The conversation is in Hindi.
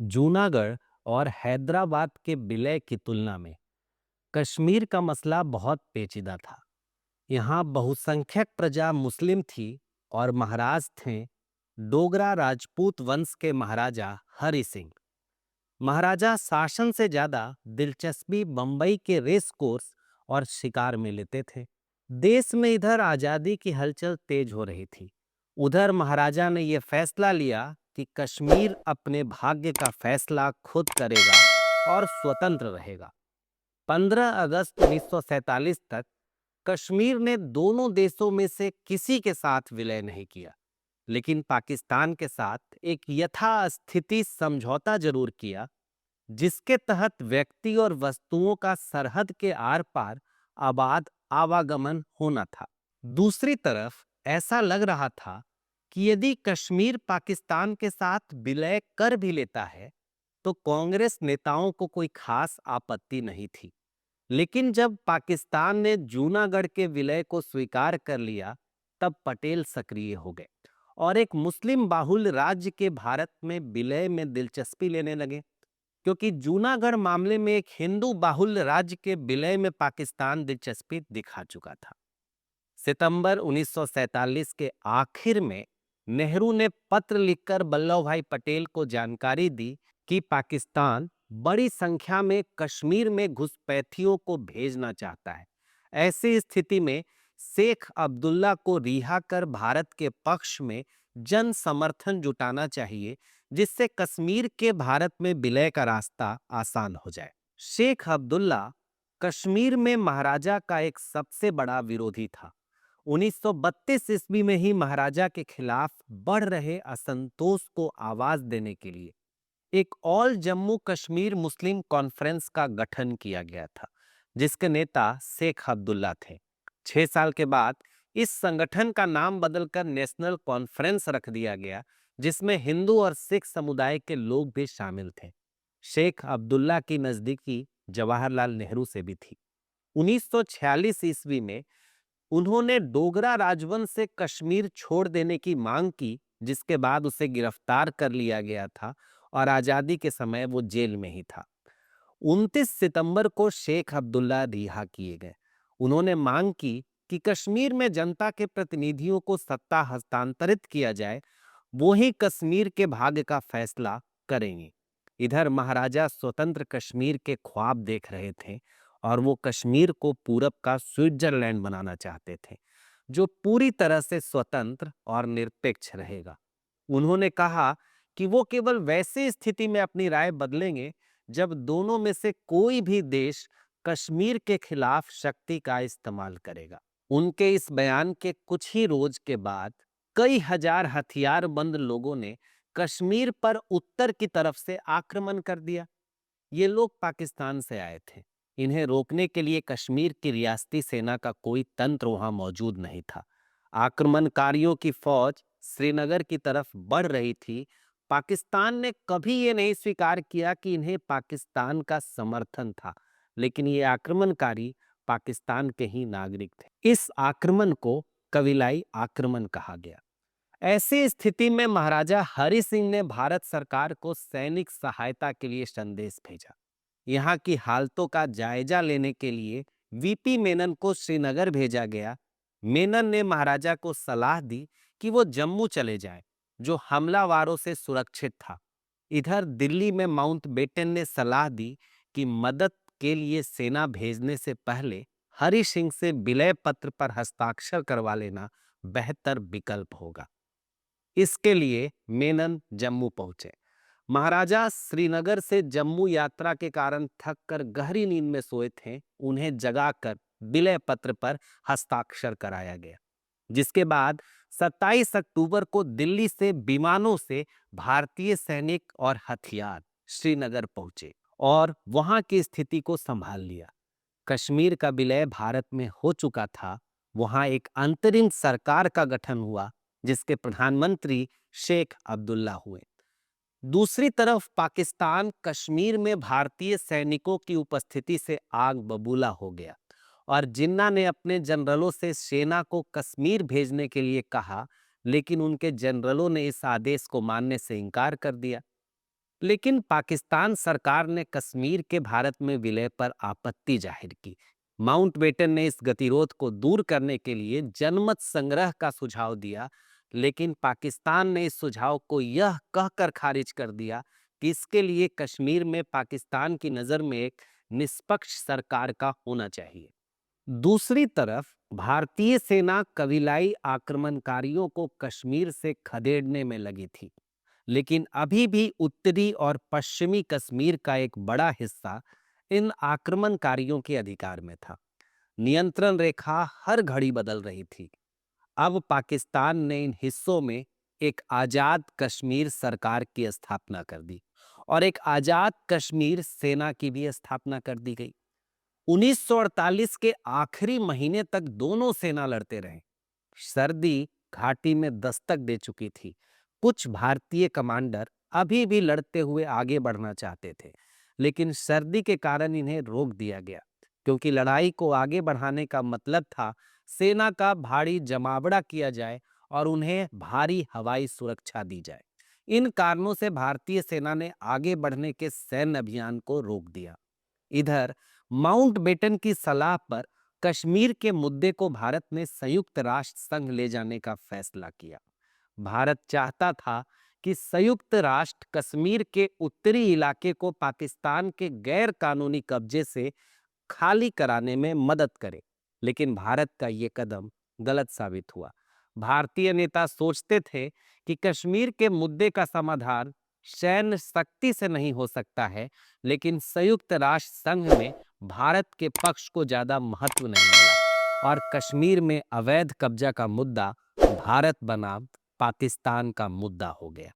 जूनागढ़ और हैदराबाद के विलय की तुलना में कश्मीर का मसला बहुत पेचीदा था। यहाँ बहुसंख्यक प्रजा मुस्लिम थी और महाराज थे डोगरा राजपूत वंश के महाराजा हरि सिंह। महाराजा शासन से ज्यादा दिलचस्पी बंबई के रेस कोर्स और शिकार में लेते थे। देश में इधर आजादी की हलचल तेज हो रही थी, उधर महाराजा ने यह फैसला लिया कि कश्मीर अपने भाग्य का फैसला खुद करेगा और स्वतंत्र रहेगा। 15 अगस्त 1947 तक कश्मीर ने दोनों देशों में से किसी के साथ विलय नहीं किया, लेकिन पाकिस्तान के साथ एक यथास्थिति समझौता जरूर किया, जिसके तहत व्यक्ति और वस्तुओं का सरहद के आर पार आबाद आवागमन होना था। दूसरी तरफ ऐसा लग रहा था कि यदि कश्मीर पाकिस्तान के साथ विलय कर भी लेता है तो कांग्रेस नेताओं को कोई खास आपत्ति नहीं थी। लेकिन जब पाकिस्तान ने जूनागढ़ के विलय को स्वीकार कर लिया, तब पटेल सक्रिय हो गए और एक मुस्लिम बाहुल्य राज्य के भारत में विलय में दिलचस्पी लेने लगे, क्योंकि जूनागढ़ मामले में एक हिंदू बाहुल्य राज्य के विलय में पाकिस्तान दिलचस्पी दिखा चुका था। सितंबर 1947 के आखिर में नेहरू ने पत्र लिखकर वल्लभ भाई पटेल को जानकारी दी कि पाकिस्तान बड़ी संख्या में कश्मीर में घुसपैठियों को भेजना चाहता है। ऐसी स्थिति में शेख अब्दुल्ला को रिहा कर भारत के पक्ष में जन समर्थन जुटाना चाहिए, जिससे कश्मीर के भारत में विलय का रास्ता आसान हो जाए। शेख अब्दुल्ला कश्मीर में महाराजा का एक सबसे बड़ा विरोधी था। 1932 ईस्वी में ही महाराजा के खिलाफ बढ़ रहे असंतोष को आवाज देने के लिए एक ऑल जम्मू कश्मीर मुस्लिम कॉन्फ्रेंस का गठन किया गया था, जिसके नेता शेख अब्दुल्ला थे। 6 साल के बाद इस संगठन का नाम बदलकर नेशनल कॉन्फ्रेंस रख दिया गया, जिसमें हिंदू और सिख समुदाय के लोग भी शामिल थे। शेख अब्दुल्ला की नजदीकी जवाहरलाल नेहरू से भी थी। 1946 ईस्वी में उन्होंने डोगरा राजवंश से कश्मीर छोड़ देने की मांग की, जिसके बाद उसे गिरफ्तार कर लिया गया था और आजादी के समय वो जेल में ही था। 29 सितंबर को शेख अब्दुल्ला रिहा किए गए। उन्होंने मांग की कि कश्मीर में जनता के प्रतिनिधियों को सत्ता हस्तांतरित किया जाए, वो ही कश्मीर के भाग्य का फैसला करेंगे। इधर महाराजा स्वतंत्र कश्मीर के ख्वाब देख रहे थे और वो कश्मीर को पूरब का स्विट्जरलैंड बनाना चाहते थे, जो पूरी तरह से स्वतंत्र और निरपेक्ष रहेगा। उन्होंने कहा कि वो केवल वैसी स्थिति में अपनी राय बदलेंगे जब दोनों में से कोई भी देश कश्मीर के खिलाफ शक्ति का इस्तेमाल करेगा। उनके इस बयान के कुछ ही रोज के बाद कई हजार हथियारबंद लोगों ने कश्मीर पर उत्तर की तरफ से आक्रमण कर दिया। ये लोग पाकिस्तान से आए थे। इन्हें रोकने के लिए कश्मीर की रियासती सेना का कोई तंत्र वहां मौजूद नहीं था। आक्रमणकारियों की फौज श्रीनगर की तरफ बढ़ रही थी। पाकिस्तान ने कभी ये नहीं स्वीकार किया कि इन्हें पाकिस्तान का समर्थन था, लेकिन ये आक्रमणकारी पाकिस्तान के ही नागरिक थे। इस आक्रमण को कविलाई आक्रमण कहा गया। ऐसी स्थिति में महाराजा हरि सिंह ने भारत सरकार को सैनिक सहायता के लिए संदेश भेजा। यहाँ की हालतों का जायजा लेने के लिए वीपी मेनन को श्रीनगर भेजा गया। मेनन ने महाराजा को सलाह दी कि वो जम्मू चले जाएं, जो हमलावारों से सुरक्षित था। इधर दिल्ली में माउंटबेटन ने सलाह दी कि मदद के लिए सेना भेजने से पहले हरि सिंह से विलय पत्र पर हस्ताक्षर करवा लेना बेहतर विकल्प होगा। इसके लिए मेनन जम्मू पहुंचे। महाराजा श्रीनगर से जम्मू यात्रा के कारण थक कर गहरी नींद में सोए थे। उन्हें जगाकर विलय पत्र पर हस्ताक्षर कराया गया, जिसके बाद 27 अक्टूबर को दिल्ली से विमानों से भारतीय सैनिक और हथियार श्रीनगर पहुंचे और वहां की स्थिति को संभाल लिया। कश्मीर का विलय भारत में हो चुका था। वहां एक अंतरिम सरकार का गठन हुआ, जिसके प्रधानमंत्री शेख अब्दुल्ला हुए। दूसरी तरफ पाकिस्तान कश्मीर में भारतीय सैनिकों की उपस्थिति से आग बबूला हो गया और जिन्ना ने अपने जनरलों से सेना को कश्मीर भेजने के लिए कहा, लेकिन उनके जनरलों ने इस आदेश को मानने से इनकार कर दिया। लेकिन पाकिस्तान सरकार ने कश्मीर के भारत में विलय पर आपत्ति जाहिर की। माउंटबेटन ने इस गतिरोध को दूर करने के लिए जनमत संग्रह का सुझाव दिया, लेकिन पाकिस्तान ने इस सुझाव को यह कहकर खारिज कर दिया कि इसके लिए कश्मीर में पाकिस्तान की नज़र में एक निष्पक्ष सरकार का होना चाहिए। दूसरी तरफ भारतीय सेना कबीलाई आक्रमणकारियों को कश्मीर से खदेड़ने में लगी थी, लेकिन अभी भी उत्तरी और पश्चिमी कश्मीर का एक बड़ा हिस्सा इन आक्रमणकारियों के अधिकार में था। नियंत्रण रेखा हर घड़ी बदल रही थी। अब पाकिस्तान ने इन हिस्सों में एक आजाद कश्मीर सरकार की स्थापना कर दी और एक आजाद कश्मीर सेना की भी स्थापना कर दी गई। 1948 के आखिरी महीने तक दोनों सेना लड़ते रहे। सर्दी घाटी में दस्तक दे चुकी थी। कुछ भारतीय कमांडर अभी भी लड़ते हुए आगे बढ़ना चाहते थे, लेकिन सर्दी के कारण इन्हें रोक दिया गया, क्योंकि लड़ाई को आगे बढ़ाने का मतलब था सेना का भारी जमावड़ा किया जाए और उन्हें भारी हवाई सुरक्षा दी जाए। इन कारणों से भारतीय सेना ने आगे बढ़ने के सैन्य अभियान को रोक दिया। इधर माउंटबेटन की सलाह पर कश्मीर के मुद्दे को भारत ने संयुक्त राष्ट्र संघ ले जाने का फैसला किया। भारत चाहता था कि संयुक्त राष्ट्र कश्मीर के उत्तरी इलाके को पाकिस्तान के गैर कानूनी कब्जे से खाली कराने में मदद करे, लेकिन भारत का ये कदम गलत साबित हुआ। भारतीय नेता सोचते थे कि कश्मीर के मुद्दे का समाधान सैन्य शक्ति से नहीं हो सकता है, लेकिन संयुक्त राष्ट्र संघ में भारत के पक्ष को ज्यादा महत्व नहीं मिला और कश्मीर में अवैध कब्जा का मुद्दा भारत बनाम पाकिस्तान का मुद्दा हो गया।